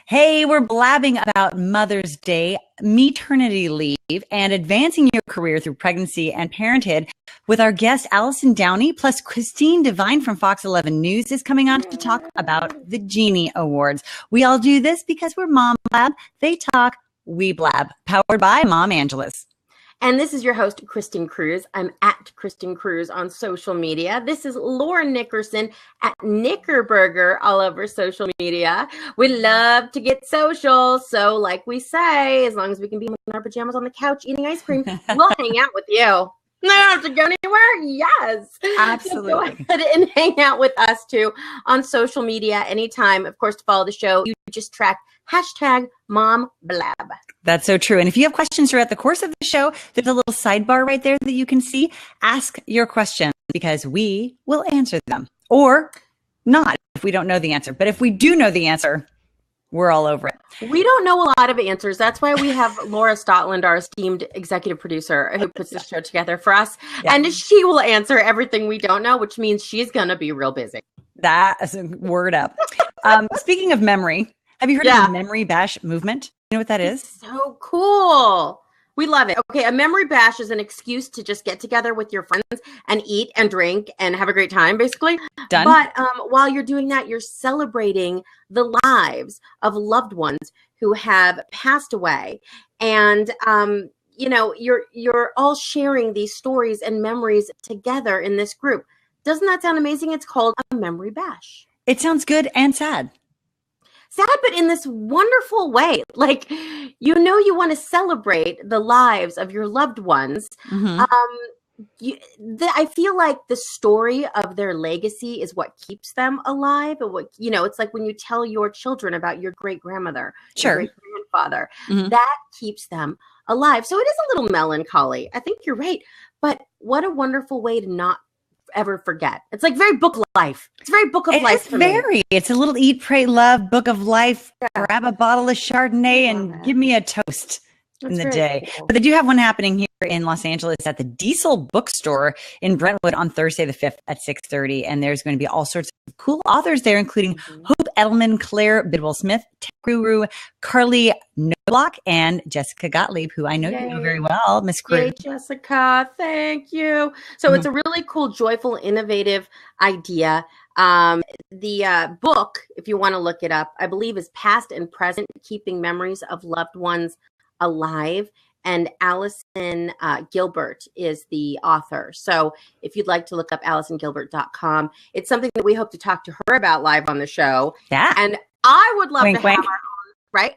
Hey, we're blabbing about Mother's Day, maternity leave, and advancing your career through pregnancy and parenthood with our guest, Allison Downey, plus Christine Devine from Fox 11 News is coming on to talk about the Genie Awards. We all do this because we're Mom Blab. They talk, we blab. Powered by Mom Angeles. And this is your host, Kristen Cruz. I'm at Kristen Cruz on social media. This is Lauren Nickerson at Knickerburger all over social media. We love to get social. So like we say, as long as we can be in our pajamas on the couch eating ice cream, we'll hang out with you. No have to go anywhere? Yes. Absolutely. So go ahead and hang out with us too on social media anytime. Of course, to follow the show, you just track #MomBlab. That's so true. And if you have questions throughout the course of the show, there's a little sidebar right there that you can see. Ask your questions because we will answer them, or not if we don't know the answer. But if we do know the answer, we're all over it. We don't know a lot of answers. That's why we have Laura Stotland, our esteemed executive producer, who puts the show together for us. Yeah. And she will answer everything we don't know, which means she's going to be real busy. That is a word up. Speaking of memory, have you heard of the memory bash movement? You know what that is? It's so cool. We love it. Okay, a memory bash is an excuse to just get together with your friends and eat and drink and have a great time, basically. Done. But while you're doing that, you're celebrating the lives of loved ones who have passed away. And you're all sharing these stories and memories together in this group. Doesn't that sound amazing? It's called a memory bash. It sounds good and sad. Sad, but in this wonderful way. Like, you want to celebrate the lives of your loved ones. Mm-hmm. I feel like the story of their legacy is what keeps them alive. And it's like when you tell your children about your great grandmother, your great grandfather, that keeps them alive. So it is a little melancholy. I think you're right. But what a wonderful way to not ever forget. It's like very book of life. It's very book of life. It's a little eat, pray, love book of life. Yeah. Grab a bottle of Chardonnay and give me a toast in the day. Cool. But they do have one happening here in Los Angeles at the Diesel Bookstore in Brentwood on Thursday the 5th at 6:30. And there's going to be all sorts of cool authors there, including Hope Edelman, Claire Bidwell-Smith, Tech Guru, Carly Noblock, and Jessica Gottlieb, who I know you know very well, Miss Cruz. Yay, Jessica, thank you. So it's a really cool, joyful, innovative idea. The book, if you want to look it up, I believe is Past and Present, Keeping Memories of Loved Ones Alive. And Allison Gilbert is the author. So if you'd like to look up AllisonGilbert.com, it's something that we hope to talk to her about live on the show. Yeah. And I would love to have our own, right?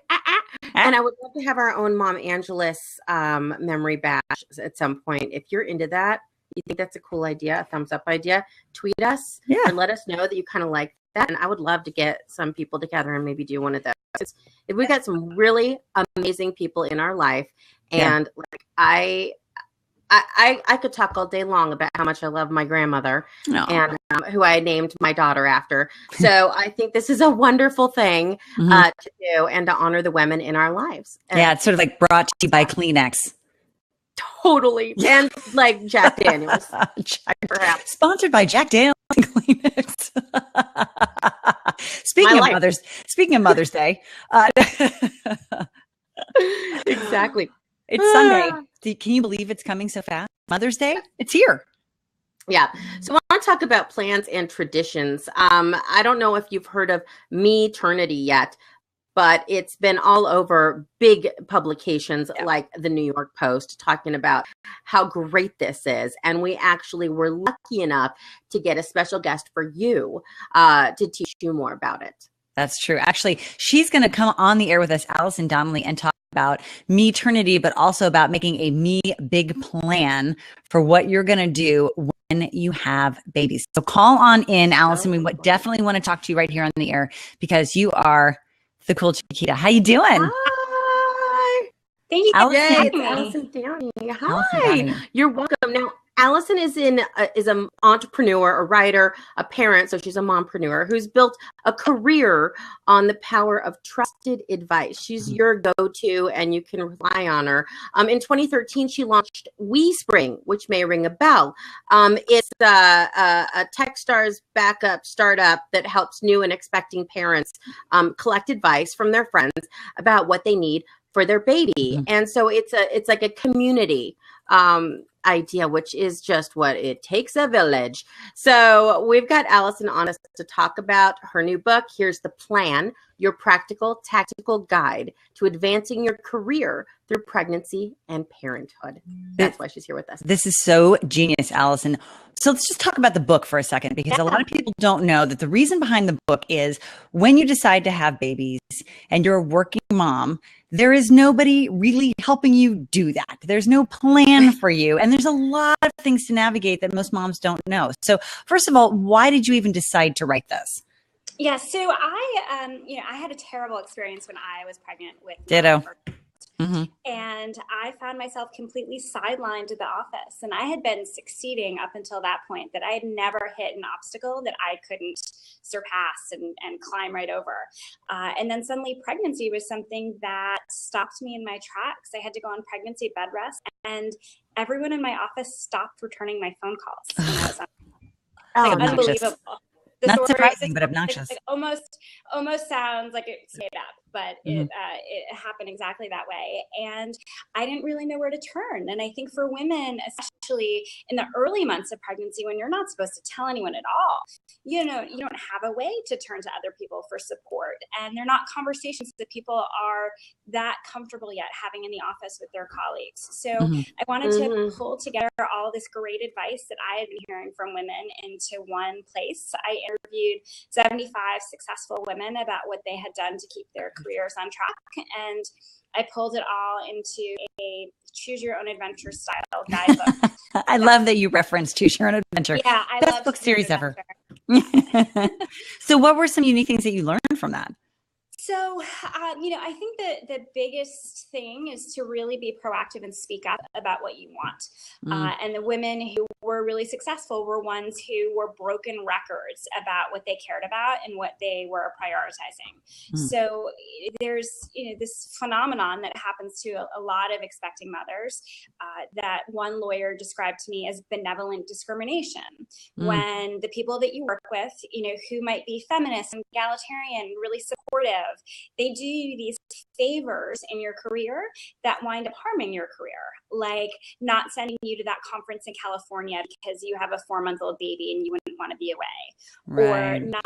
And I would love to have our own Mom Angeles memory bash at some point. If you're into that, you think that's a cool idea, a thumbs up idea, tweet us and let us know that you kind of like that. And I would love to get some people together and maybe do one of those. We've got some really amazing people in our life. And like I could talk all day long about how much I love my grandmother and who I named my daughter after. So I think this is a wonderful thing to do and to honor the women in our lives. And it's sort of like brought to you by Kleenex. Totally. And like Jack Daniels. Sponsored by Jack Daniels and Kleenex. Speaking of Mother's Day. Exactly. It's Sunday. Can you believe it's coming so fast? Mother's Day? It's here. Yeah. So I want to talk about plans and traditions. I don't know if you've heard of MEternity yet, but it's been all over big publications like the New York Post talking about how great this is. And we actually were lucky enough to get a special guest for you to teach you more about it. That's true. Actually, she's going to come on the air with us, Allison Donnelly, and talk about MEternity, but also about making a me big plan for what you're going to do when you have babies. So call on in, Allison. We definitely want to talk to you right here on the air because you are the cool Chiquita. How you doing? Hi. Thank you. Allison. Yay, it's Allison Downey. Hi. Allison Downey. You're welcome. Now, Allison is an entrepreneur, a writer, a parent, so she's a mompreneur who's built a career on the power of trusted advice. She's your go-to, and you can rely on her. In 2013, she launched WeSpring, which may ring a bell. It's a Techstars backup startup that helps new and expecting parents collect advice from their friends about what they need for their baby. And so it's like a community idea, which is just what it takes a village. So we've got Allison on us to talk about her new book. Here's the plan, your practical, tactical guide to advancing your career through pregnancy and parenthood. That's why she's here with us. This is so genius, Allison. So let's just talk about the book for a second, because a lot of people don't know that the reason behind the book is when you decide to have babies and you're a working mom, there is nobody really helping you do that. There's no plan for you. And there's a lot of things to navigate that most moms don't know. So first of all, why did you even decide to write this? Yeah, so I had a terrible experience when I was pregnant with Ditto. And I found myself completely sidelined at the office. And I had been succeeding up until that point, that I had never hit an obstacle that I couldn't surpass and climb right over. And then suddenly pregnancy was something that stopped me in my tracks. I had to go on pregnancy bed rest, and everyone in my office stopped returning my phone calls. And I was unbelievable. Not surprising, but obnoxious. Like almost sounds like it's made up, but it happened exactly that way. And I didn't really know where to turn. And I think for women, especially in the early months of pregnancy, when you're not supposed to tell anyone at all, you don't have a way to turn to other people for support. And they're not conversations that people are that comfortable yet having in the office with their colleagues. So I wanted to pull together all this great advice that I had been hearing from women into one place. I interviewed 75 successful women about what they had done to keep their careers on track. And I pulled it all into a choose your own adventure style guidebook. I love that you referenced Choose Your Own Adventure. Yeah, I Best love book series ever. So what were some unique things that you learned from that? So, I think that the biggest thing is to really be proactive and speak up about what you want. And the women who were really successful were ones who were broken records about what they cared about and what they were prioritizing. So there's, this phenomenon that happens to a lot of expecting mothers that one lawyer described to me as benevolent discrimination. When the people that you work with, who might be feminist and egalitarian, really supportive, they do you these favors in your career that wind up harming your career, like not sending you to that conference in California because you have a 4-month-old baby and you wouldn't want to be away, or not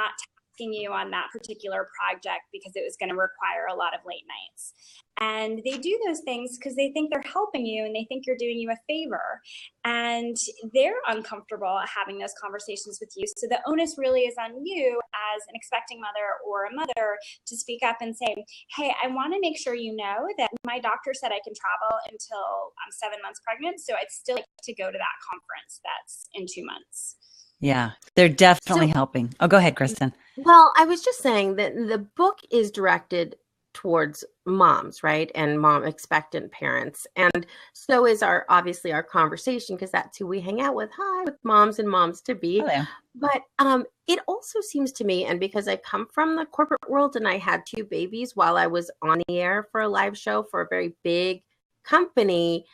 tasking you on that particular project because it was going to require a lot of late nights. And they do those things because they think they're helping you and they think you're doing you a favor. And they're uncomfortable having those conversations with you. So the onus really is on you as an expecting mother or a mother to speak up and say, hey, I want to make sure you know that my doctor said I can travel until I'm 7 months pregnant. So I'd still like to go to that conference that's in 2 months. Yeah, they're definitely helping. Oh, go ahead, Kristen. Well, I was just saying that the book is directed towards moms, right? And mom expectant parents. And so is obviously our conversation, because that's who we hang out with. Hi, with moms and moms to be. Hello. But it also seems to me, and because I come from the corporate world and I had 2 babies while I was on the air for a live show for a very big company,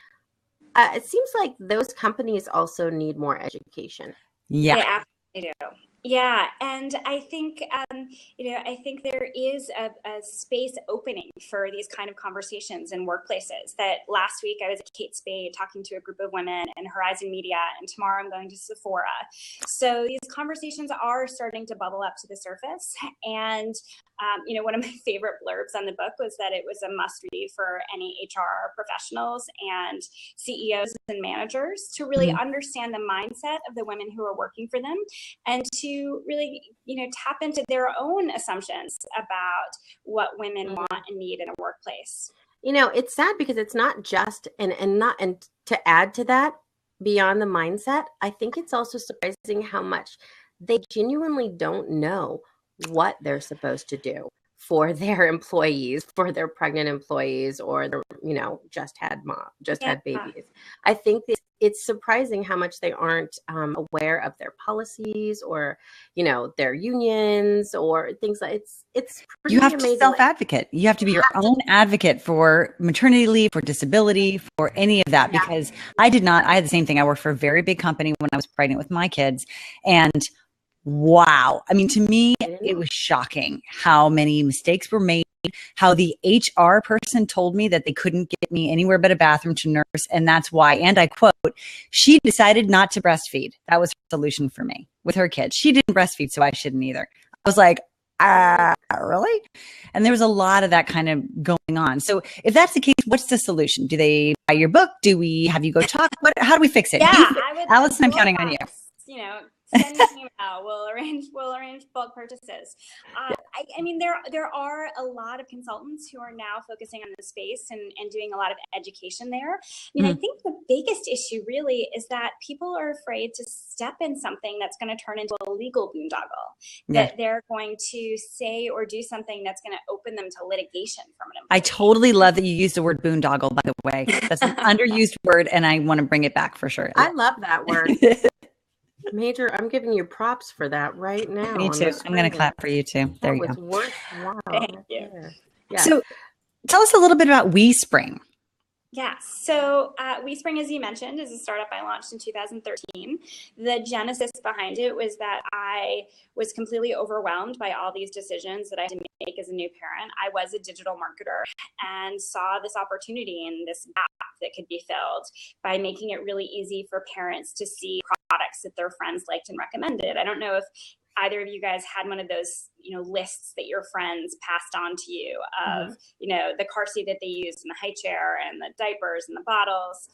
it seems like those companies also need more education. Yeah. They absolutely do. Yeah, and I think I think there is a space opening for these kind of conversations in workplaces. That last week I was at Kate Spade talking to a group of women in Horizon Media, and tomorrow I'm going to Sephora. So these conversations are starting to bubble up to the surface. And one of my favorite blurbs on the book was that it was a must read for any HR professionals and CEOs and managers to really understand the mindset of the women who are working for them, and to really, tap into their own assumptions about what women want and need in a workplace. It's sad because it's not just, and to add to that, beyond the mindset, I think it's also surprising how much they genuinely don't know what they're supposed to do for their employees, for their pregnant employees, or just had babies. I think this it's surprising how much they aren't aware of their policies or, you know, their unions or things like it's pretty You have amazing. to self-advocate. You have to be your own advocate for maternity leave, for disability, for any of that, because I did not. I had the same thing. I worked for a very big company when I was pregnant with my kids. And wow. I mean, to me, it was shocking how many mistakes were made, how the HR person told me that they couldn't get me anywhere but a bathroom to nurse. And that's why, and I quote, she decided not to breastfeed. That was her solution for me with her kids. She didn't breastfeed, so I shouldn't either. I was like, really? And there was a lot of that kind of going on. So if that's the case, what's the solution? Do they buy your book? Do we have you go talk? How do we fix it? Yeah, Allison, I'm counting on you. You know, send me an email. We'll arrange bulk purchases. I mean, there are a lot of consultants who are now focusing on this space and doing a lot of education there. I mean, I think the biggest issue really is that people are afraid to step in something that's going to turn into a legal boondoggle, that they're going to say or do something that's going to open them to litigation from an employee. I totally love that you used the word boondoggle, by the way. That's an underused word, and I want to bring it back for sure. I love that word. Major, I'm giving you props for that right now. Me too. I'm going to clap for you too. There you go. Worthwhile. Thank you. Yeah. So tell us a little bit about WeSpring. Yeah, so WeSpring, as you mentioned, is a startup I launched in 2013. The genesis behind it was that I was completely overwhelmed by all these decisions that I had to make as a new parent. I was a digital marketer and saw this opportunity in this gap that could be filled by making it really easy for parents to see products that their friends liked and recommended. I don't know if either of you guys had one of those, you know, lists that your friends passed on to you of, you know, the car seat that they used and the high chair and the diapers and the bottles.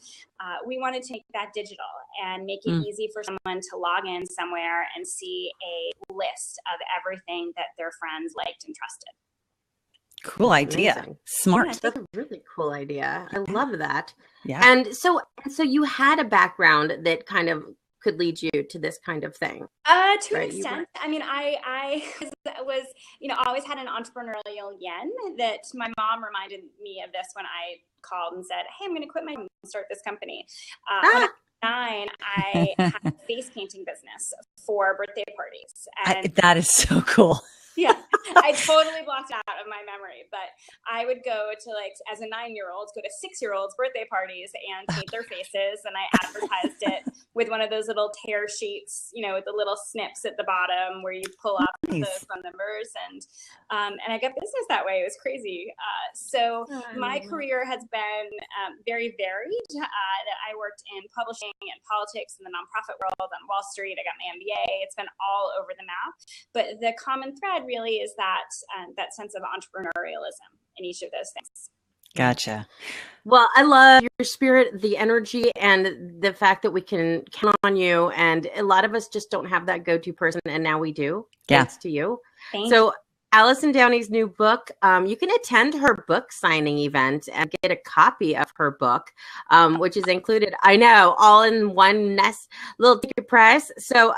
We wanted to make that digital and make it easy for someone to log in somewhere and see a list of everything that their friends liked and trusted. Cool idea. Amazing. Smart. Yeah, that's a really cool idea. I love that. Yeah. And so you had a background that kind of could lead you to this kind of thing. To an extent. I mean, I was, you know, always had an entrepreneurial yen that my mom reminded me of this when I called and said, hey, I'm going to quit my job and start this company. When I was 9, I had a face painting business for birthday parties. And that is so cool. Yeah, I totally blocked it out of my memory, but I would go to, like, as a 9-year-old, go to 6-year-olds' birthday parties and paint their faces, and I advertised it with one of those little tear sheets, you know, with the little snips at the bottom where you pull up the phone numbers, and I got business that way. It was crazy. So my career has been very varied. I worked in publishing and politics in the nonprofit world on Wall Street. I got my MBA. It's been all over the map, but the common thread really is that sense of entrepreneurialism in each of those things. Gotcha. Well, I love your spirit, the energy, and the fact that we can count on you. And a lot of us just don't have that go-to person, and now we do. Yeah. Thanks to you. Thank you. Allison Downey's new book, you can attend her book signing event and get a copy of her book, which is included, I know, all in one little ticket price. So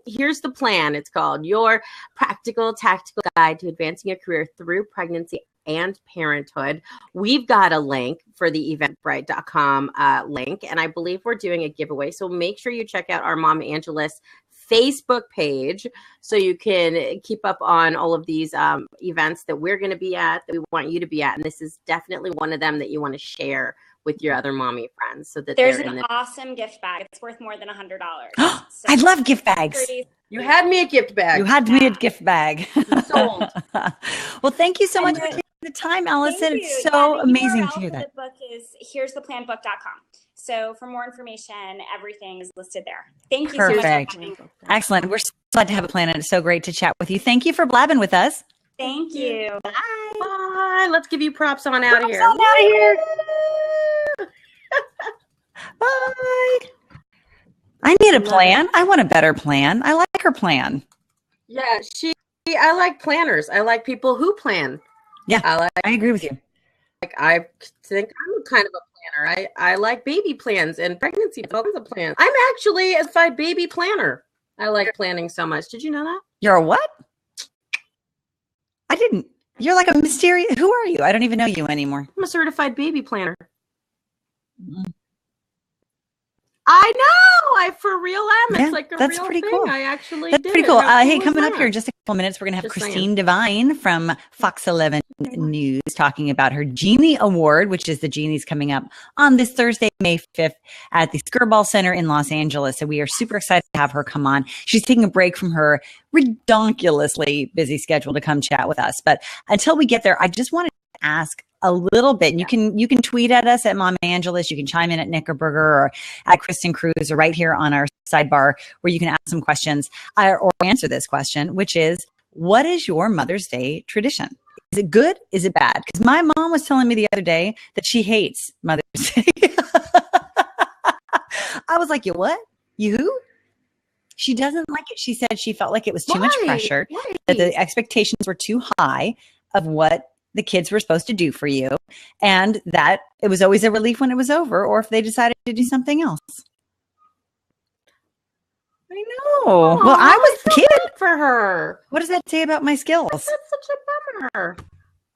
here's the plan. It's called Your Practical Tactical Guide to Advancing Your Career Through Pregnancy and Parenthood. We've got a link for the eventbrite.com link, and I believe we're doing a giveaway. So make sure you check out our Mom Angelus Facebook page so you can keep up on all of these events that we're going to be at, that we want you to be at. And this is definitely one of them that you want to share with your other mommy friends. So that there's an awesome gift bag. It's worth more than $100. So I love gift bags. You had me a gift bag. You had me a gift bag. Sold. Well, thank you so much for taking the time, Allison. It's so amazing to hear that. The book is here'stheplanbook.com. So for more information, everything is listed there. Thank you so much. Perfect. Excellent. We're so glad to have a plan, and it's so great to chat with you. Thank you for blabbing with us. Thank you. Bye. Bye. Let's give you props on out of here. Out of here. Bye. I need a plan. I want a better plan. I like her plan. Yeah, I like planners. I like people who plan. Yeah, I agree with you. I think I'm kind of a planner. I like baby plans and pregnancy, all kinds of plans. I'm actually a certified baby planner. I like planning so much. Did you know that? You're a what? I didn't. You're like a mysterious. Who are you? I don't even know you anymore. I'm a certified baby planner. I know. I for real am. It's like a that's real pretty thing. cool. I actually That's did pretty it. cool. How Hey, cool is coming up here in that? just a couple minutes, we're going to have Just Christine saying. Devine from Fox 11 News talking about her Genie Award, which is the Genie's coming up on this Thursday, May 5th at the Skirball Center in Los Angeles. So we are super excited to have her come on. She's taking a break from her ridiculously busy schedule to come chat with us. But until we get there, I just wanted to ask a little bit. You can tweet at us at Mom Angeles. You can chime in at Knickerberger or at Kristen Cruz or right here on our sidebar where you can ask some questions or answer this question, which is, what is your Mother's Day tradition? Is it good? Is it bad? Because my mom was telling me the other day that she hates Mother's Day. I was like, you what? You who? She doesn't like it. She said she felt like it was too much pressure, that the expectations were too high of what the kids were supposed to do for you, and that it was always a relief when it was over or if they decided to do something else. I know. Well, I was a kid for her. What does that say about my skills? That's such a bummer.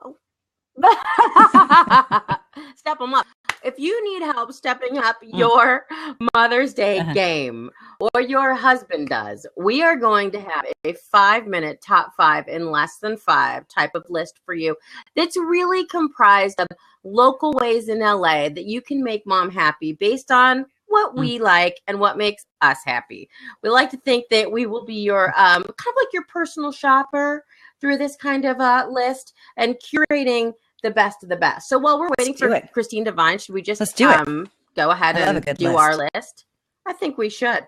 Oh. Step them up. If you need help stepping up your Mother's Day game, or your husband does, we are going to have a 5-minute top 5 in less than 5 type of list for you that's really comprised of local ways in LA that you can make mom happy based on what we like and what makes us happy. We like to think that we will be your kind of like your personal shopper through this kind of list and curating the best of the best. So while we're waiting for Christine Devine, should we just go ahead and do our list? I think we should.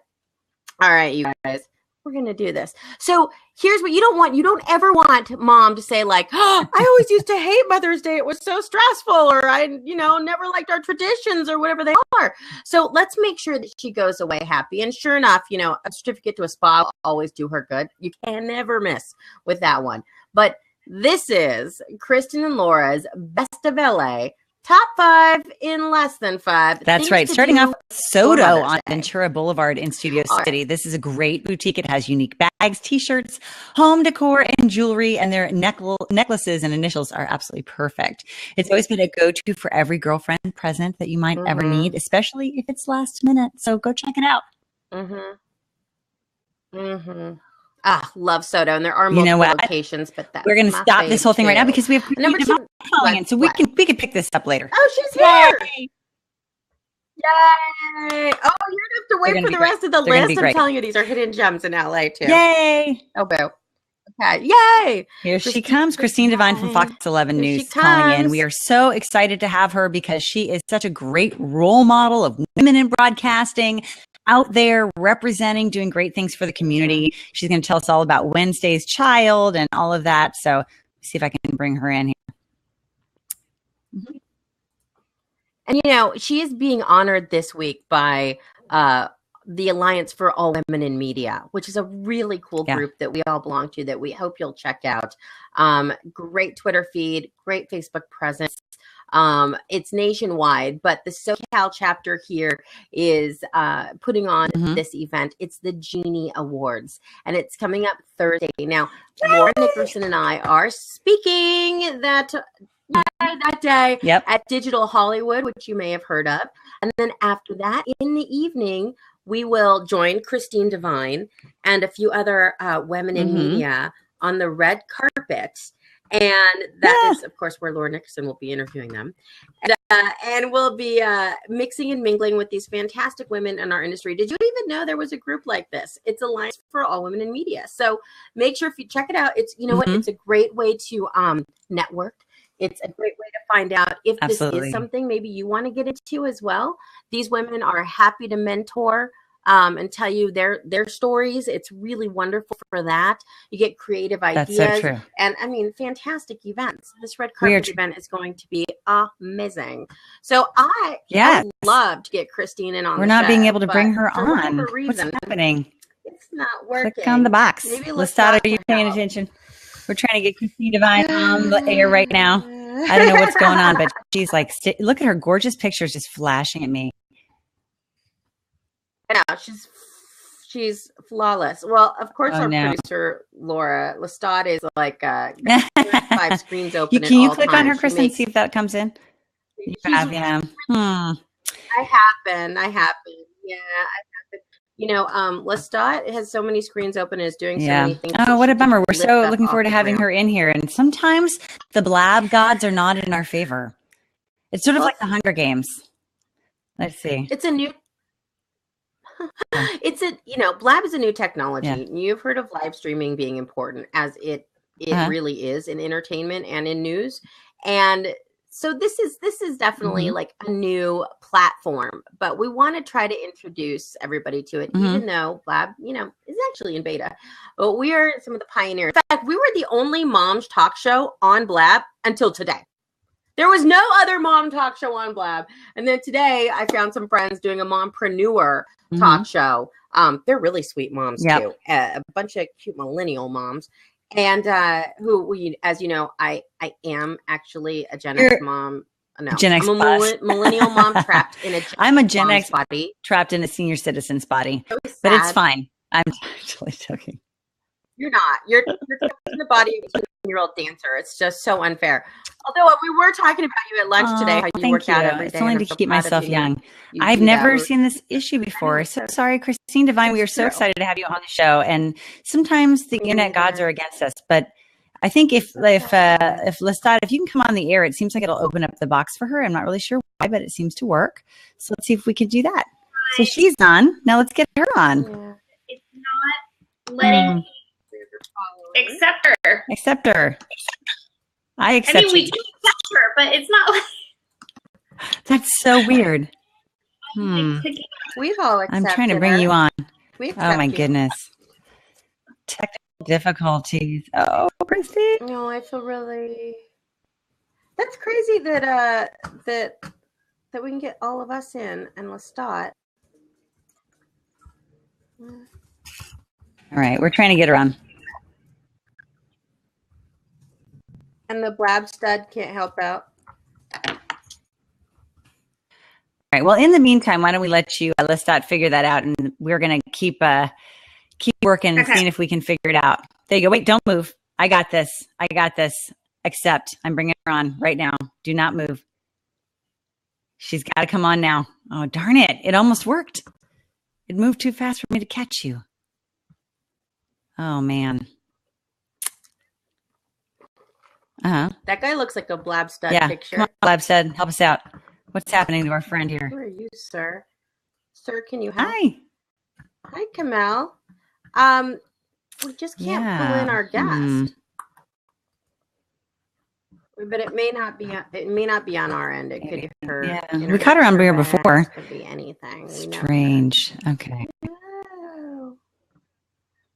All right, you guys, we're going to do this. So here's what you don't want. You don't ever want mom to say like, oh, I always used to hate Mother's Day. It was so stressful, or I, never liked our traditions or whatever they are. So let's make sure that she goes away happy. And sure enough, a certificate to a spa will always do her good. You can never miss with that one. But this is Kristen and Laura's Best of LA, top 5 in less than 5. That's right. Starting off with Soto on Ventura Boulevard in Studio City. This is a great boutique. It has unique bags, t-shirts, home decor, and jewelry, and their necklaces and initials are absolutely perfect. It's always been a go-to for every girlfriend present that you might ever need, especially if it's last minute. So go check it out. Love Soto, and there are multiple locations, but we're going to stop this whole thing right now because we have Christine Devine calling in, so we can pick this up later. Oh, she's here! Yay! Oh, you're gonna have to wait for the rest of the list. I'm telling you, these are hidden gems in LA too. Yay! Oh, boo. Okay, yay! Here she comes, Christine Devine from Fox 11 News calling in. We are so excited to have her because she is such a great role model of women in broadcasting, out there representing, doing great things for the community. She's going to tell us all about Wednesday's Child and all of that. So let's see if I can bring her in here. And, she is being honored this week by the Alliance for All Women in Media, which is a really cool group that we all belong to that we hope you'll check out. Great Twitter feed, great Facebook presence. It's nationwide, but the SoCal chapter here is putting on this event. It's the Genie Awards, and it's coming up Thursday. Now, Laura Nickerson and I are speaking that day at Digital Hollywood, which you may have heard of. And then after that, in the evening, we will join Christine Devine and a few other women in media on the red carpet. And that is, of course, where Laura Nickerson will be interviewing them. And we'll be mixing and mingling with these fantastic women in our industry. Did you even know there was a group like this? It's Alliance for All Women in Media. So make sure if you check it out, it's, what, it's a great way to network. It's a great way to find out if this is something maybe you want to get into as well. These women are happy to mentor and tell you their stories. It's really wonderful for that. You get creative ideas. That's so true. And I mean, fantastic events. This red carpet event is going to be amazing. So I would love to get Christine in on We're not being able to bring her on. What's happening? It's not working. Click on the box. Lestat, are you paying attention? We're trying to get Christine Devine on the air right now. I don't know what's going on, but she's like, look at her gorgeous pictures just flashing at me. Yeah, she's flawless. Well, of course, our producer Laura Lestat is like 5 screens open. Can you click on her, Kristen, and see if that comes in? You have, yeah. I have been. Yeah, Lestat has so many screens open and is doing so many things. Oh, what a bummer. We're so lift looking up forward to off the having her ground. in here. And sometimes the Blab gods are not in our favor. It's sort of like the Hunger Games. Let's see. It's a new, Blab is a new technology. Yeah. You've heard of live streaming being important, as it really is in entertainment and in news. And so this is definitely like a new platform, but we want to try to introduce everybody to it, even though Blab, is actually in beta. But we are some of the pioneers. In fact, we were the only mom's talk show on Blab until today. There was no other mom talk show on Blab. And then today I found some friends doing a mompreneur talk show. They're really sweet moms too. A bunch of cute millennial moms. And as you know, I am actually a Gen X mom. No, Gen X I'm a millennial mom trapped in a I'm a Gen X body. Trapped in a senior citizen's body. But it's fine. I'm actually joking. You're not. You're trapped in the body of a 18-year-old dancer. It's just so unfair. Although we were talking about you at lunch today, how you work out every day. It's only to keep myself young. I've never seen this issue before. So sorry, Christine Devine. We are so excited to have you on the show. And sometimes the internet gods are against us, but I think if Lestat, if you can come on the air, it seems like it'll open up the box for her. I'm not really sure why, but it seems to work. So let's see if we can do that. So she's on. Now let's get her on. Yeah. It's not letting accept her. Accept her. I accept we do accept her, but it's not like that's so weird. We've all accepted I'm trying to bring you on. Oh my goodness. Technical difficulties. Oh, Christy. No, I feel really. That's crazy that that we can get all of us in and Lestat. All right, we're trying to get her on. And the Blab stud can't help out. All right. Well, in the meantime, why don't we let you Lestat figure that out, and we're gonna keep working and seeing if we can figure it out. There you go. Wait, don't move. I got this. Accept. I'm bringing her on right now. Do not move. She's got to come on now. Oh, darn it. It almost worked. It moved too fast for me to catch you. Oh, man. That guy looks like a Blab stud picture. Come on, Blab stud. Help us out. What's happening to our friend here? Who are you, sir? Sir, can you help? Hi, Kamel. We just can't pull in our guest. But it may not be on our end. It could be her. Yeah, we caught her on here before. It could be anything. Strange. Okay. Oh.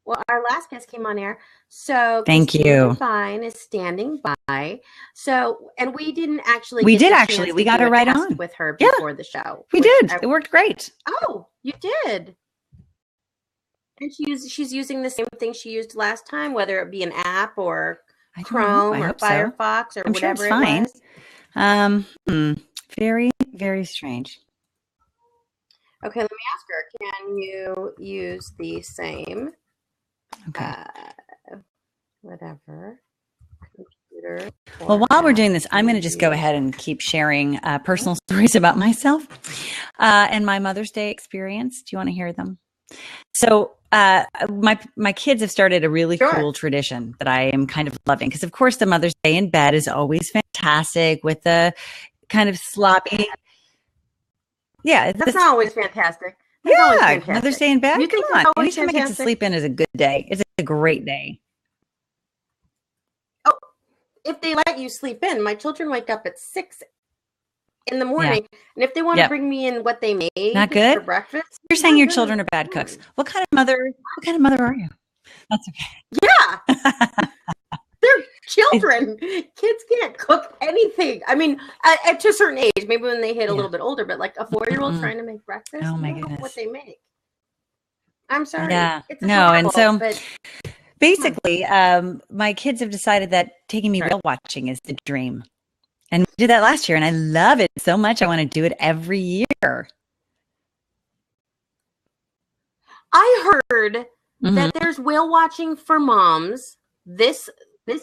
Well, our last guest came on air. So thank you. Fine is standing by. So, and we didn't actually. We did actually. We got her right on with her before the show. We did. It worked great. Oh, you did. And she's using the same thing she used last time, whether it be an app or Chrome or Firefox or whatever it was. Very, very strange. Okay, let me ask her. Can you use the same? Okay. Whatever. Computer. Well, while we're doing this, I'm going to just go ahead and keep sharing personal stories about myself and my Mother's Day experience. Do you want to hear them? So my kids have started a really cool tradition that I am kind of loving, because of course the Mother's Day in bed is always fantastic with the kind of sloppy. Yeah, that's not always fantastic. Mother's Day in bed. Come on, anytime I get to sleep in is a good day. It's a great day. Oh, if they let you sleep in, my children wake up at 6 in the morning, and if they want to bring me in what they made not good for breakfast, you're saying your children are bad cooks. What kind of mother are you? That's okay. Yeah. They're children. Kids can't cook anything. I mean, to a certain age, maybe when they hit a little bit older, but like a 4-year-old trying to make breakfast, oh my goodness, what they make. I'm sorry. Yeah. And so basically, my kids have decided that taking me whale watching is the dream. And we did that last year, and I love it so much. I want to do it every year. I heard that there's whale watching for moms this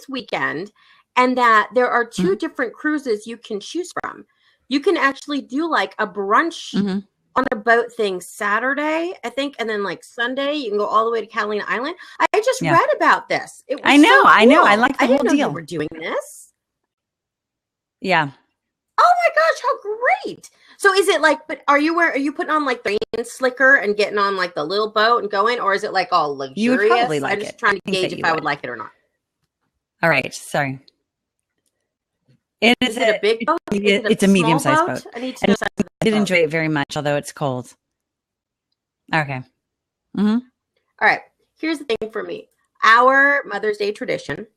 weekend, and that there are 2 different cruises you can choose from. You can actually do like a brunch on a boat thing Saturday, I think, and then like Sunday you can go all the way to Catalina Island. I just read about this. It was I know, so cool. I know. I like the whole didn't know deal. you were doing this. Yeah. Oh my gosh, how great! So is it like? But are you putting on like the rain slicker and getting on like the little boat and going, or is it like all luxurious? You would probably like I'm it. just trying to gauge if I would like it or not. All right, sorry. Is it a big boat? It's a medium-sized boat. I need to know. I did enjoy it very much, although it's cold. Okay. Mm-hmm. All right. Here's the thing for me. Our Mother's Day tradition.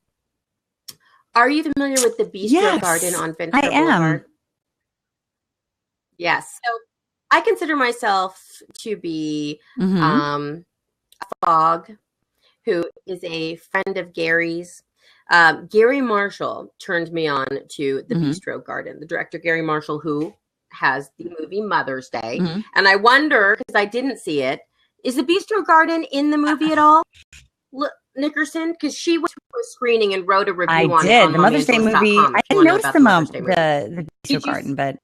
Are you familiar with the Bistro Garden on Ventura Boulevard? Yes. So I consider myself to be a Fogg, who is a friend of Gary's. Gary Marshall turned me on to the Bistro Garden. The director, Gary Marshall, who has the movie Mother's Day. And I wonder, because I didn't see it, is the Bistro Garden in the movie at all? Nickerson, because she went to a screening and wrote a review on it. I did. The Mother's Day movie. I didn't notice the Bistro Garden, but.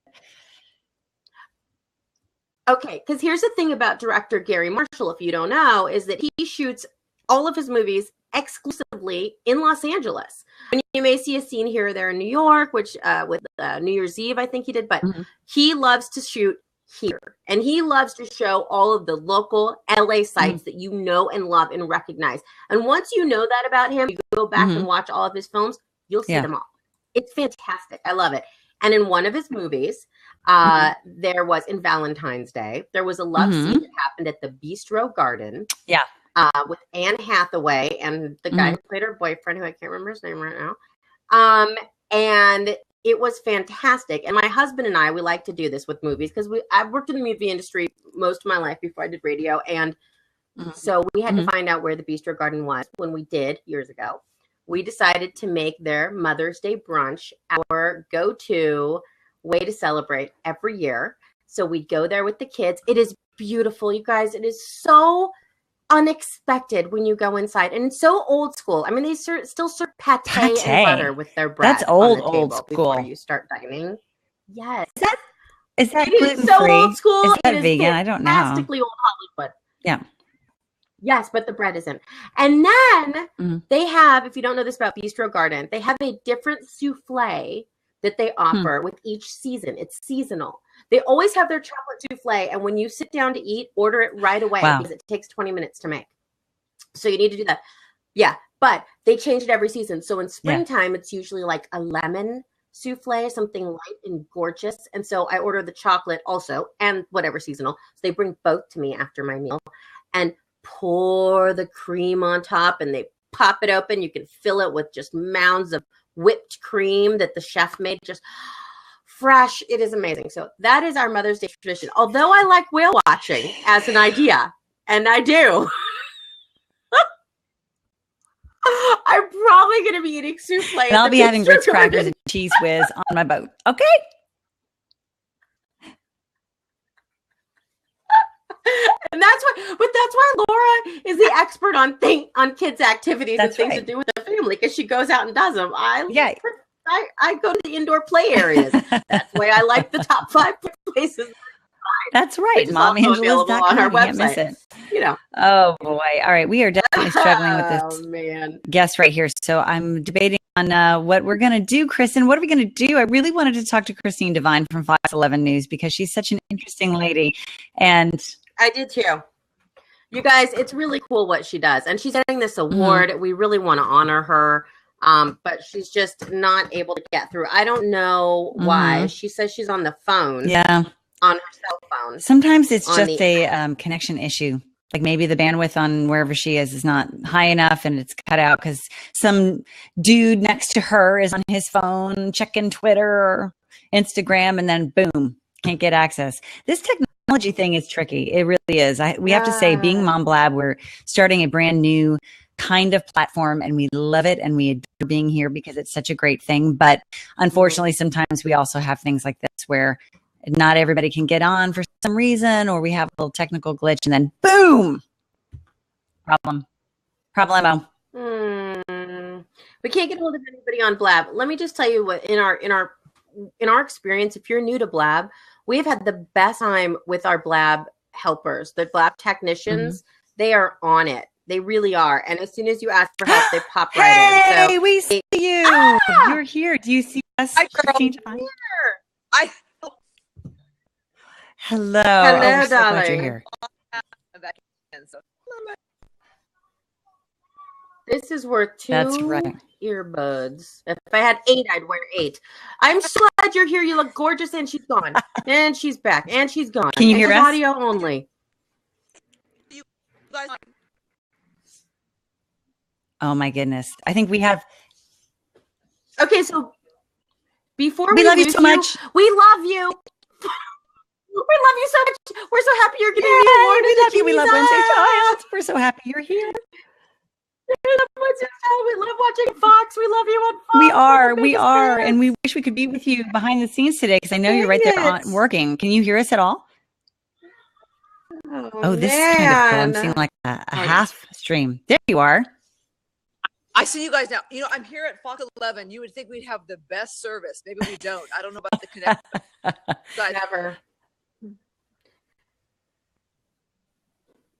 Okay, because here's the thing about director Gary Marshall, if you don't know, is that he shoots all of his movies exclusively in Los Angeles. And you may see a scene here or there in New York, which with New Year's Eve, I think he did, but he loves to shoot here. And he loves to show all of the local LA sites that you know and love and recognize. And once you know that about him, you go back and watch all of his films, you'll see them all. It's fantastic. I love it. And in one of his movies, there was, in Valentine's Day, there was a love scene that happened at the Bistro Garden. Yeah. With Anne Hathaway and the guy who played her boyfriend, who I can't remember his name right now. And it was fantastic. And my husband and I, we like to do this with movies because I've worked in the movie industry most of my life before I did radio. And so we had to find out where the Bistro Garden was. When we did years ago, we decided to make their Mother's Day brunch our go-to way to celebrate every year. So we'd go there with the kids. It is beautiful, you guys. It is so unexpected when you go inside, and it's so old school. I mean, they still serve pate and butter with their bread. That's old school. Before you start dining. Yes, is that gluten-free? So old school. Is that vegan? I don't know. Fantastically old Hollywood. Yeah. Yes, but the bread isn't. And then they have, if you don't know this about Bistro Garden, they have a different souffle that they offer with each season. It's seasonal. They always have their chocolate souffle, and when you sit down to eat, order it right away because it takes 20 minutes to make. So you need to do that. Yeah, but they change it every season. So in springtime, it's usually like a lemon souffle, something light and gorgeous. And so I order the chocolate also and whatever seasonal. So they bring both to me after my meal and pour the cream on top, and they pop it open. You can fill it with just mounds of whipped cream that the chef made, just fresh. It is amazing. So that is our Mother's Day tradition. Although I like whale watching as an idea, and I do, I'm probably going to be eating souffle. And I'll be having grits, crackers, and cheese whiz on my boat. Okay. And that's why Laura is the expert on kids' activities and things to do with the family, because she goes out and does them. I go to the indoor play areas. That's why I like the top 5 places. That's right. MomAngeles.com on our website. You can't miss it. You know. Oh boy. All right. We are definitely struggling with this guest right here. So I'm debating on what we're going to do, Kristen. What are we going to do? I really wanted to talk to Christine Devine from Fox 11 News because she's such an interesting lady. And I did too. You guys, it's really cool what she does. And she's getting this award. We really want to honor her. But she's just not able to get through. I don't know why. She says she's on the phone. Yeah. On her cell phone. Sometimes it's just a connection issue. Like maybe the bandwidth on wherever she is not high enough and it's cut out because some dude next to her is on his phone checking Twitter or Instagram, and then boom, can't get access. This technology thing is tricky. It really is. We have to say, being Mom Blab, we're starting a brand new kind of platform and we love it and we adore being here because it's such a great thing. But unfortunately, sometimes we also have things like this where not everybody can get on for some reason, or we have a little technical glitch and then boom, problemo. We can't get hold of anybody on Blab. Let me just tell you what, in our experience, if you're new to Blab, we've had the best time with our Blab helpers, the Blab technicians. They are on it. They really are. And as soon as you ask for help, they pop right in. Hey, we see you. You're here. Do you see us? Hi, girl. Christine? Here. Hello. Hello, we're so glad darling. you're here. This is worth 2 That's right. earbuds. If I had 8, I'd wear 8. I'm so glad you're here. You look gorgeous. And she's gone. And she's back. And she's gone. Can you hear us? Audio only. Oh my goodness. I think we have. Okay, so before We love you so much. we love you. We love you so much. We're so happy you're getting the award. We love you. We love Wednesday Child. We're so happy you're here. We love Wednesday Child. We love watching Fox. We love you on Fox. We are. And we wish we could be with you behind the scenes today because I know you're right there working. Can you hear us at all? Oh, this is kind of cool. I'm seeing like a half stream. There you are. I see you guys now. You know, I'm here at Fox 11. You would think we'd have the best service. Maybe we don't. I don't know about the connection. Never.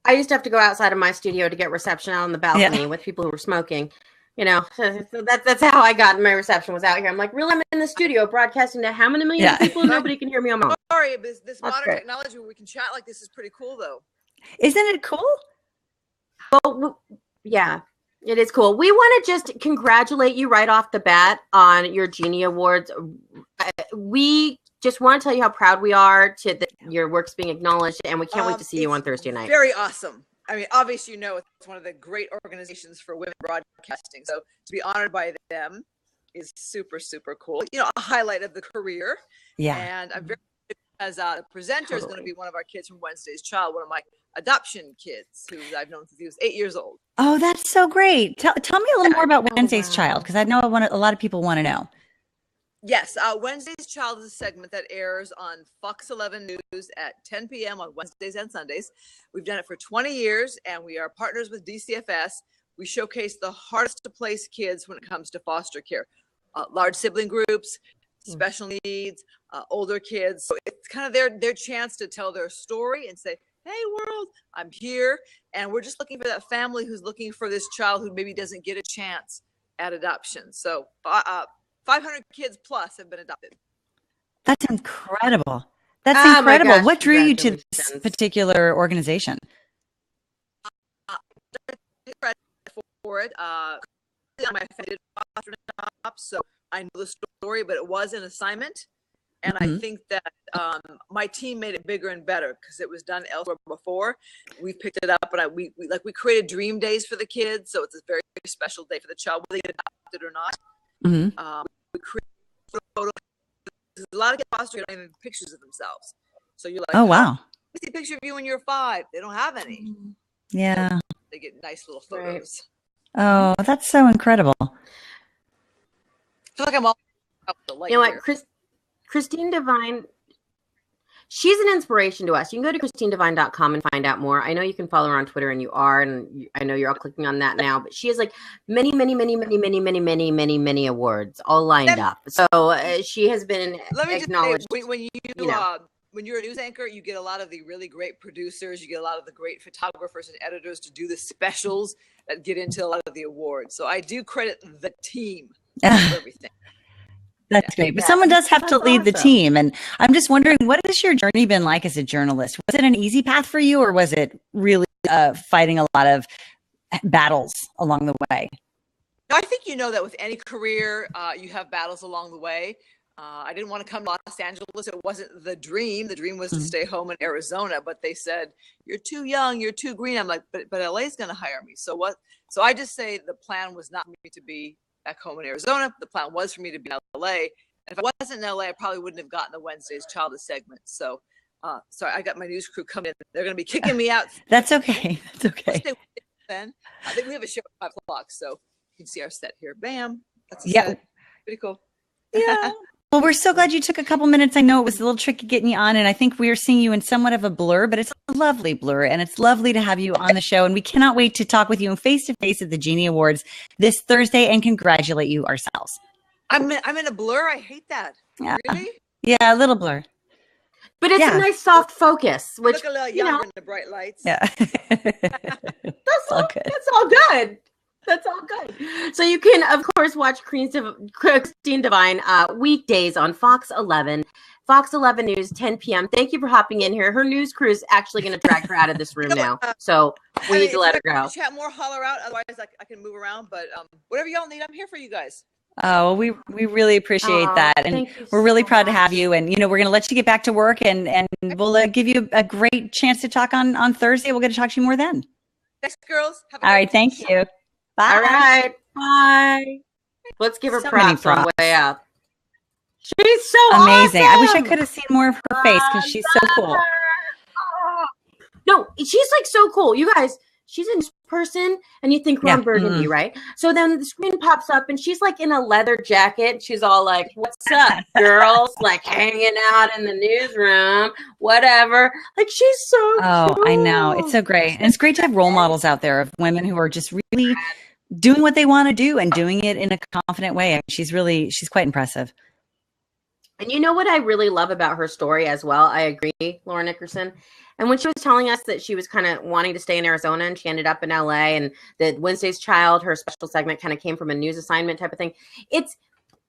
I used to have to go outside of my studio to get reception out on the balcony with people who were smoking. You know, so that's how I got my reception was out here. I'm like, really? I'm in the studio broadcasting to how many millions of people? Nobody can hear me on my own. Sorry, this modern technology where we can chat like this is pretty cool, though. Isn't it cool? Well, yeah. It is cool. We want to just congratulate you right off the bat on your Genie Awards. We just want to tell you how proud we are that your work's being acknowledged, and we can't wait to see you on Thursday night. Very awesome. I mean, obviously, you know, it's one of the great organizations for women broadcasting. So to be honored by them is super, super cool. You know, a highlight of the career. Yeah. And I'm very as a presenter is going to be one of our kids from Wednesday's Child, one of my adoption kids who I've known since he was 8 years old. Oh, that's so great. Tell me a little more about Wednesday's Child, because I know a lot of people want to know. Yes, Wednesday's Child is a segment that airs on Fox 11 News at 10 p.m. on Wednesdays and Sundays. We've done it for 20 years, and we are partners with DCFS. We showcase the hardest to place kids when it comes to foster care. Large sibling groups, special needs, older kids. So it's kind of their chance to tell their story and say, hey, world, I'm here. And we're just looking for that family who's looking for this child who maybe doesn't get a chance at adoption. So 500 kids plus have been adopted. That's incredible. That's incredible. What drew you to this particular organization? For it. My family did adopt, so I know the story, but it was an assignment. And I think that my team made it bigger and better because it was done elsewhere before. We picked it up, and we created dream days for the kids, so it's a very, very special day for the child, whether they get adopted or not. We created photos. A lot of kids foster don't even have pictures of themselves, so you're like, oh wow, let me see a picture of you when you're 5. They don't have any. Yeah, so they get nice little photos. Oh, that's so incredible. I feel like I'm all you know what, Christine Devine, she's an inspiration to us. You can go to christinedevine.com and find out more. I know you can follow her on Twitter, and you are, and I know you're all clicking on that now, but she has like many awards all lined up. So she has been acknowledged. Just say, when you're a news anchor, you get a lot of the really great producers, you get a lot of the great photographers and editors to do the specials that get into a lot of the awards. So I do credit the team for everything. That's great. But someone does have to lead the team. And I'm just wondering, what has your journey been like as a journalist? Was it an easy path for you, or was it really fighting a lot of battles along the way? No, I think you know that with any career, you have battles along the way. I didn't want to come to Los Angeles. It wasn't the dream. The dream was to stay home in Arizona, but they said, you're too young, you're too green. I'm like, but LA is going to hire me. So what? So I just say the plan was not for me to be back home in Arizona. The plan was for me to be in LA. And if I wasn't in LA, I probably wouldn't have gotten the Wednesday's Child segment. So sorry, I got my news crew coming in. They're going to be kicking me out. That's okay. That's okay. Then I think we have a show at 5 o'clock, so you can see our set here. Bam. That's set. Pretty cool. Yeah. Well, we're so glad you took a couple minutes. I know it was a little tricky getting you on, and I think we are seeing you in somewhat of a blur, but it's a lovely blur, and it's lovely to have you on the show, and we cannot wait to talk with you face-to-face at the Genie Awards this Thursday and congratulate you ourselves. I'm in a blur. I hate that. Yeah. Really? Yeah, a little blur. But it's a nice soft focus, which, look a little younger in the bright lights. Yeah. That's all good. That's all good. That's all good. So you can, of course, watch Christine Divine weekdays on Fox 11. Fox 11 News, 10 p.m. Thank you for hopping in here. Her news crew is actually going to drag her out of this room now. So we need to let her go. Chat more, holler out. Otherwise, I can move around. But whatever y'all need, I'm here for you guys. Oh, we really appreciate that. And we're really proud to have you. And, we're going to let you get back to work and we'll give you a great chance to talk on Thursday. We'll get to talk to you more then. Thanks, girls. All right. Thank you. Bye. All right. Bye. Let's give her props on the way out. She's so amazing. Awesome. I wish I could have seen more of her face because she's so cool. No, she's like so cool. You guys, she's a news person and you think Ron Burgundy, right? So then the screen pops up and she's like in a leather jacket. She's all like, what's up, girls? Like hanging out in the newsroom, whatever. Like she's so cool. I know. It's so great. And it's great to have role models out there of women who are just really doing what they want to do and doing it in a confident way. She's quite impressive. And you know what I really love about her story as well? I agree, Laura Nickerson. And when she was telling us that she was kind of wanting to stay in Arizona and she ended up in LA and that Wednesday's Child, her special segment kind of came from a news assignment type of thing.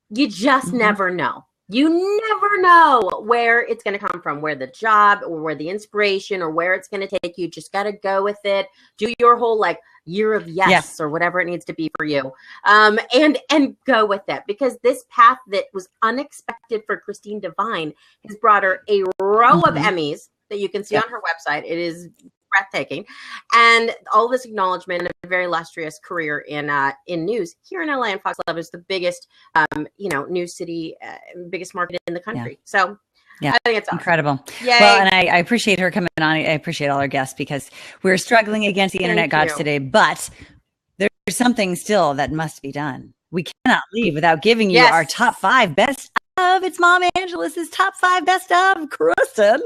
You just never know. You never know where it's going to come from, where the job or where the inspiration or where it's going to take you. Just got to go with it. Do your whole year of yes or whatever it needs to be for you. And go with it, because this path that was unexpected for Christine Divine has brought her a row of Emmys that you can see on her website. It is breathtaking. And all this acknowledgement and a very illustrious career in news here in LA, and Fox 11 is the biggest, news city, biggest market in the country. So yeah, I think it's awesome. Incredible. Yay. Well, and I appreciate her coming on. I appreciate all our guests because we're struggling against the internet gods today, but there's something still that must be done. We cannot leave without giving you our top 5 best of. It's Mom Angelus's top 5 best of. Kristen.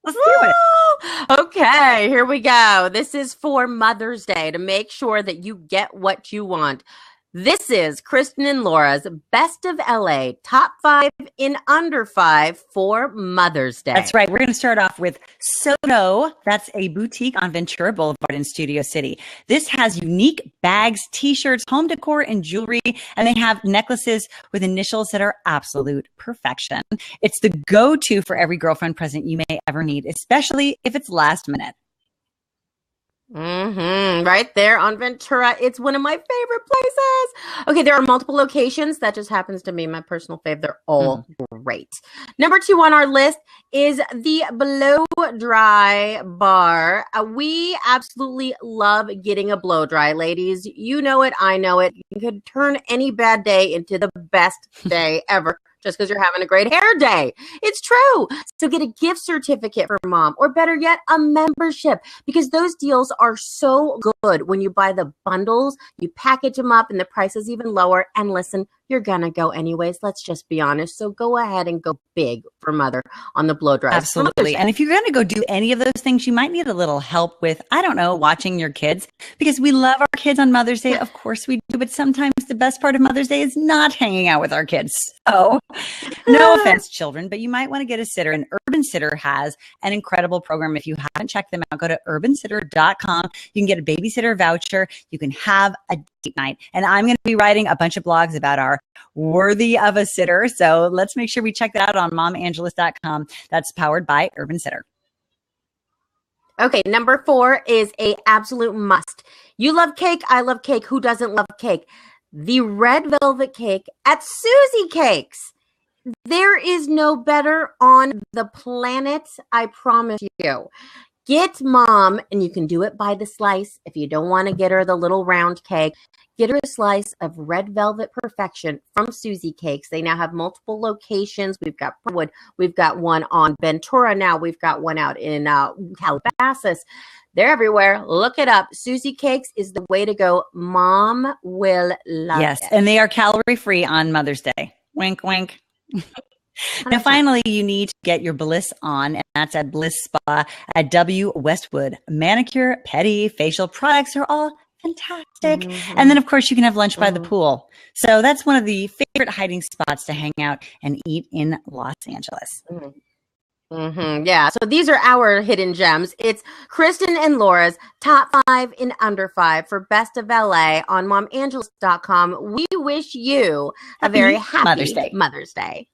Let's do it. Okay, here we go. This is for Mother's Day to make sure that you get what you want. This is Kristen and Laura's Best of LA, top 5 in under 5 for Mother's Day. That's right. We're going to start off with Soto. That's a boutique on Ventura Boulevard in Studio City. This has unique bags, t-shirts, home decor, and jewelry, and they have necklaces with initials that are absolute perfection. It's the go-to for every girlfriend present you may ever need, especially if it's last minute. Right there on Ventura. It's one of my favorite places. Okay, there are multiple locations. That just happens to be my personal fave. They're all great. Number 2 on our list is the Blow Dry Bar. We absolutely love getting a blow dry, ladies. You know it. I know it. You could turn any bad day into the best day ever, just because you're having a great hair day. It's true. So get a gift certificate for mom, or better yet, a membership, because those deals are so good. When you buy the bundles, you package them up and the price is even lower. And listen, you're going to go anyways. Let's just be honest. So go ahead and go big for mother on the blow dry. Absolutely. And if you're going to go do any of those things, you might need a little help with, watching your kids, because we love our kids on Mother's Day. Of course we do. But sometimes the best part of Mother's Day is not hanging out with our kids. So no offense, children, but you might want to get a sitter. And Urban Sitter has an incredible program. If you haven't checked them out, go to urbansitter.com. You can get a babysitter voucher. You can have a date night. And I'm going to be writing a bunch of blogs about our Worthy of a Sitter. So let's make sure we check that out on momangelus.com. That's powered by Urban Sitter. Okay, number 4 is a absolute must. You love cake. I love cake. Who doesn't love cake? The red velvet cake at Susie Cakes. There is no better on the planet, I promise you. Get mom, and you can do it by the slice. If you don't want to get her the little round cake, get her a slice of red velvet perfection from Susie Cakes. They now have multiple locations. We've got Brentwood. We've got one on Ventura now. We've got one out in Calabasas. They're everywhere. Look it up. Susie Cakes is the way to go. Mom will love it. Yes, and they are calorie-free on Mother's Day. Wink, wink. Now, finally, you need to get your Bliss on, and that's at Bliss Spa at W Westwood. Manicure, pedi, facial products are all fantastic. And then, of course, you can have lunch by the pool. So that's one of the favorite hiding spots to hang out and eat in Los Angeles. Yeah. So these are our hidden gems. It's Kristen and Laura's top 5 in under 5 for Best of LA on momangeles.com. We wish you a very happy Mother's Day.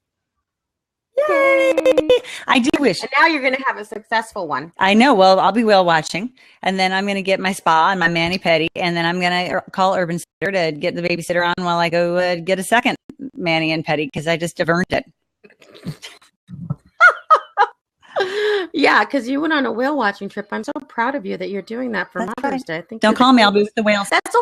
Yay! I do wish. And now you're going to have a successful one. I know. Well, I'll be whale watching, and then I'm going to get my spa and my mani-pedi, and then I'm going to call Urban Sitter to get the babysitter on while I go get a second mani and pedi because I just have earned it. Yeah, because you went on a whale watching trip. I'm so proud of you that you're doing that for Mother's Day. I think don't call me. I'll be with the whales. That's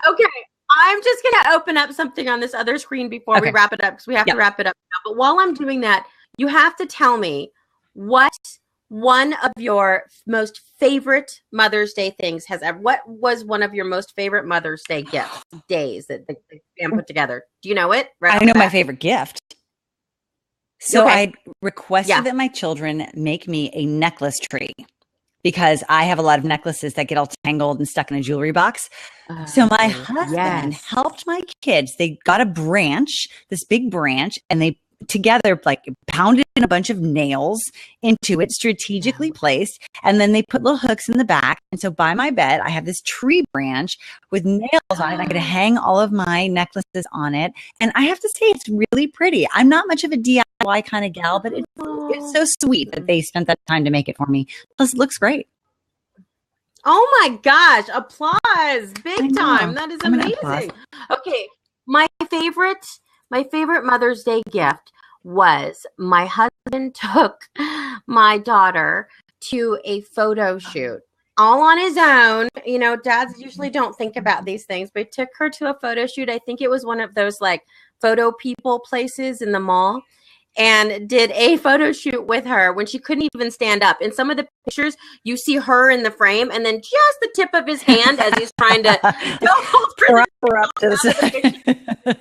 okay. I'm just going to open up something on this other screen before we wrap it up because we have to wrap it up now. But while I'm doing that, you have to tell me what one of your most favorite Mother's Day things has ever. What was one of your most favorite Mother's Day days that the fam put together? Do you know it? Right, I know my favorite gift. So I requested that my children make me a necklace tree because I have a lot of necklaces that get all tangled and stuck in a jewelry box. So my husband helped my kids. They got a branch, this big branch, and they together like pounded in a bunch of nails into it, strategically placed, and then they put little hooks in the back. And so by my bed I have this tree branch with nails on it. I'm going to hang all of my necklaces on it, and I have to say it's really pretty. I'm not much of a DIY kind of gal, but it's so sweet that they spent that time to make it for me. Plus it looks great. Oh my gosh, applause, big time. That is amazing. Okay, my favorite Mother's Day gift was my husband took my daughter to a photo shoot all on his own. You know, dads usually don't think about these things, but took her to a photo shoot. I think it was one of those like photo people places in the mall, and did a photo shoot with her when she couldn't even stand up. In some of the pictures, you see her in the frame and then just the tip of his hand as he's trying to go up to the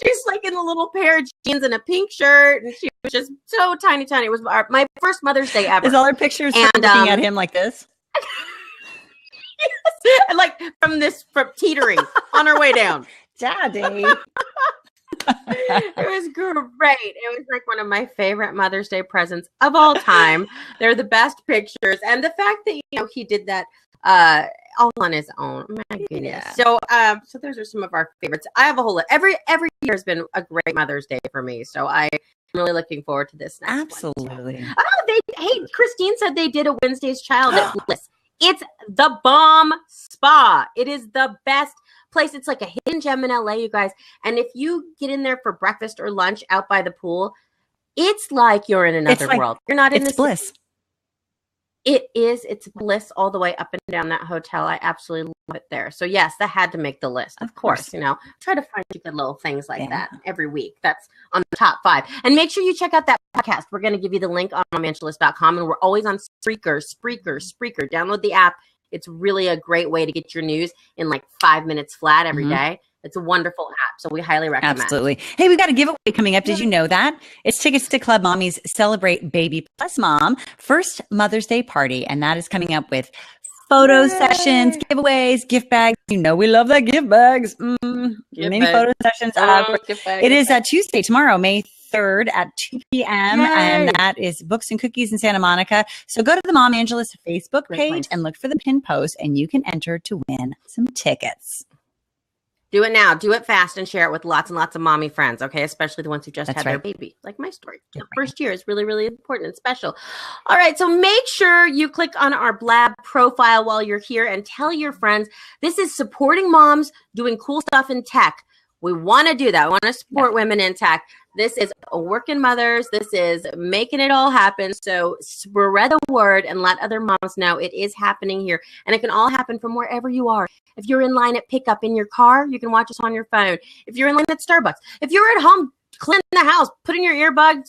She's like in a little pair of jeans and a pink shirt, and she was just so tiny. It was my first Mother's Day ever. Is all her pictures looking at him like this? And like from teetering on her way down. Daddy. It was great. It was like one of my favorite Mother's Day presents of all time. They're the best pictures, and the fact that he did that all on his own. My goodness. So those are some of our favorites. I have a whole lot. Every year has been a great Mother's Day for me. So I'm really looking forward to this next Absolutely. one. Oh, Christine said they did a Wednesday's Child at Bliss. It's the bomb spa. It is the best place. It's like a hidden gem in LA, you guys. And if you get in there for breakfast or lunch out by the pool, it's like you're in another world. You're not in this bliss. It's bliss all the way up and down that hotel. I absolutely love it there. So yes, that had to make the list. Of course, try to find good little things like that every week. That's on the top 5. And make sure you check out that podcast. We're going to give you the link on momangeles.com, and we're always on Spreaker. Download the app. It's really a great way to get your news in like 5 minutes flat every day. It's a wonderful app, so we highly recommend. Absolutely. Hey, we've got a giveaway coming up. Did you know that? It's tickets to Club Mommy's Celebrate Baby Plus Mom first Mother's Day party, and that is coming up with photo sessions, giveaways, gift bags. We love that gift bags. Many photo sessions. It is Tuesday, tomorrow, May 3rd at 2 p.m. And that is Books and Cookies in Santa Monica. So go to the Mom Angeles Facebook page and look for the pin post, and you can enter to win some tickets. Do it now. Do it fast and share it with lots and lots of mommy friends, okay? Especially the ones who just had their baby, like my story. The first year is really, really important and special. All right, so make sure you click on our Blab profile while you're here and tell your friends. This is supporting moms doing cool stuff in tech. We want to do that. We want to support women in tech. This is working mothers. This is making it all happen. So spread the word and let other moms know it is happening here. And it can all happen from wherever you are. If you're in line at pickup in your car, you can watch us on your phone. If you're in line at Starbucks, if you're at home cleaning the house, putting your earbuds,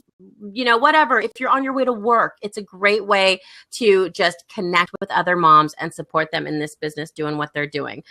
whatever. If you're on your way to work, it's a great way to just connect with other moms and support them in this business doing what they're doing.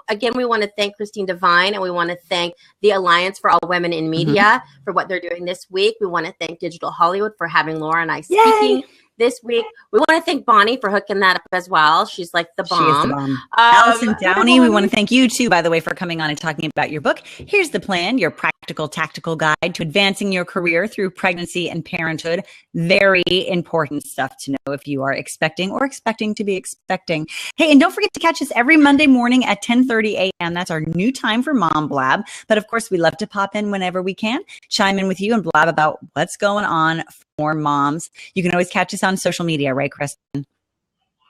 Again, we want to thank Christine Devine, and we want to thank the Alliance for All Women in Media for what they're doing this week. We want to thank Digital Hollywood for having Laura and I speaking this week. We want to thank Bonnie for hooking that up as well. She's like the bomb. She is the bomb. Allison Downey, we want to thank you too, by the way, for coming on and talking about your book. Here's the plan, your practical, tactical guide to advancing your career through pregnancy and parenthood. Very important stuff to know if you are expecting or expecting to be expecting. Hey, and don't forget to catch us every Monday morning at 10:30 a.m. That's our new time for Mom Blab. But of course, we love to pop in whenever we can, chime in with you and blab about what's going on for moms. You can always catch us on social media, right, Kristen?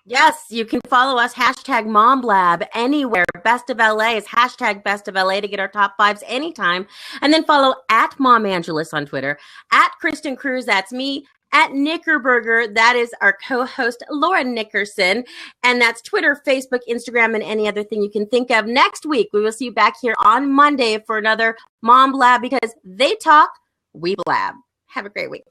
Yes, you can follow us, hashtag MomBlab, anywhere. Best of LA is hashtag Best of LA to get our top fives anytime. And then follow at Mom Angeles on Twitter, at Kristen Cruz, that's me, at Knickerberger, that is our co-host, Laura Nickerson. And that's Twitter, Facebook, Instagram, and any other thing you can think of. Next week, we will see you back here on Monday for another Mom Blab, because they talk, we blab. Have a great week.